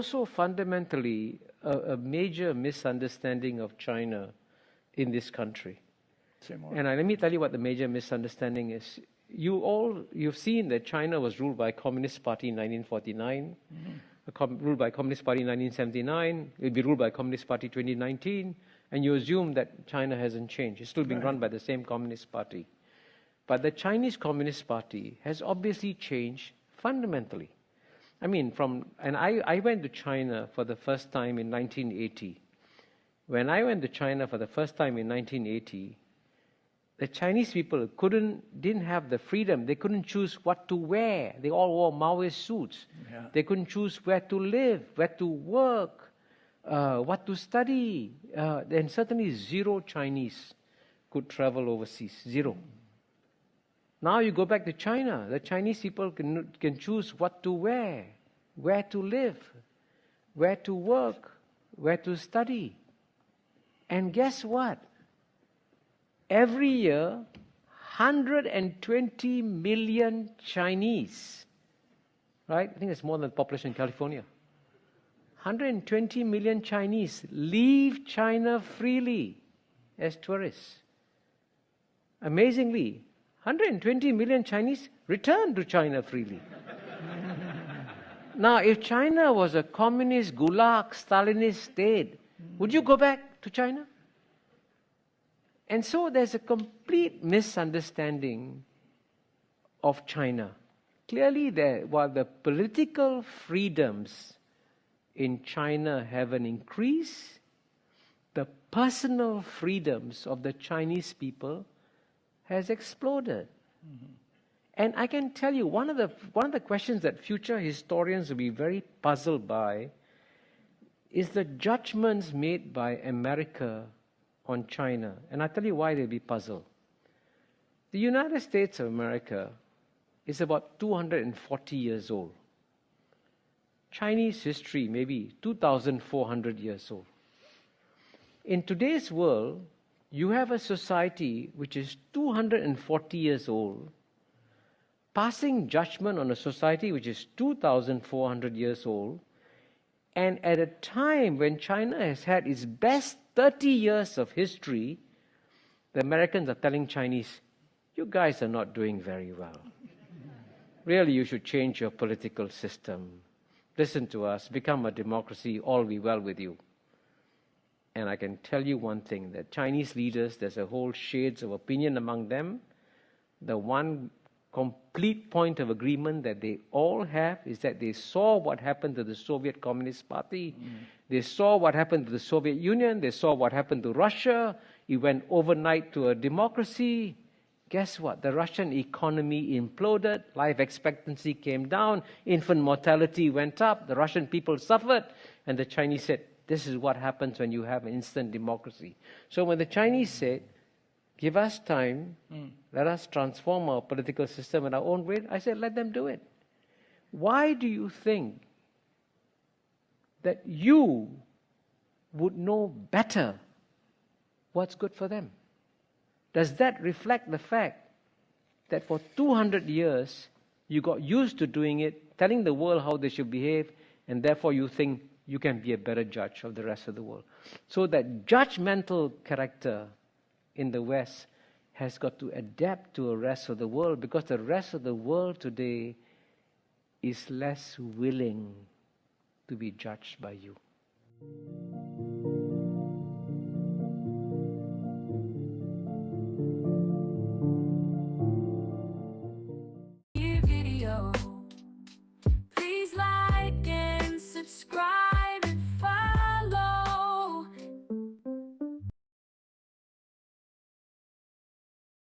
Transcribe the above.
also fundamentally a major misunderstanding of China in this country. And let me tell you what the major misunderstanding is. You've seen that China was ruled by Communist Party in 1949, ruled by Communist Party in 1979, it will be ruled by Communist Party 2019, and you assume that China hasn't changed. It's still being run by the same Communist Party. But the Chinese Communist Party has obviously changed fundamentally. I mean, I went to China for the first time in 1980. When I went to China for the first time in 1980, the Chinese people didn't have the freedom. They couldn't choose what to wear. They all wore Maoist suits. Yeah. They couldn't choose where to live, where to work, what to study. And certainly zero Chinese could travel overseas. Zero. Now you go back to China. The Chinese people can choose what to wear, where to live, where to work, where to study. And guess what? Every year, 120 million Chinese, right? I think it's more than the population in California. 120 million Chinese leave China freely as tourists. Amazingly, 120 million Chinese return to China freely. Now, if China was a communist, gulag, Stalinist state, would you go back to China? And so there's a complete misunderstanding of China. Clearly, while the political freedoms in China haven't increased, the personal freedoms of the Chinese people has exploded. And I can tell you, one of the questions that future historians will be very puzzled by is the judgments made by America on China. And I'll tell you why they'll be puzzled. The United States of America is about 240 years old. Chinese history maybe 2,400 years old. In today's world, you have a society which is 240 years old, passing judgment on a society which is 2,400 years old, and at a time when China has had its best 30 years of history, the Americans are telling Chinese, you guys are not doing very well. Really, you should change your political system. Listen to us, become a democracy, all will be well with you. And I can tell you one thing, that Chinese leaders, there's a whole shades of opinion among them. The one complete point of agreement that they all have is that they saw what happened to the Soviet Communist Party. They saw what happened to the Soviet Union. They saw what happened to Russia. It went overnight to a democracy. Guess what? The Russian economy imploded. Life expectancy came down. Infant mortality went up. The Russian people suffered. And the Chinese said, this is what happens when you have an instant democracy. So when the Chinese said, give us time, let us transform our political system in our own way, I said, let them do it. Why do you think that you would know better what's good for them? Does that reflect the fact that for 200 years you got used to doing it, telling the world how they should behave, and therefore you think you can be a better judge of the rest of the world? So that judgmental character in the West has got to adapt to the rest of the world, because the rest of the world today is less willing to be judged by you. Video. Please like and subscribe.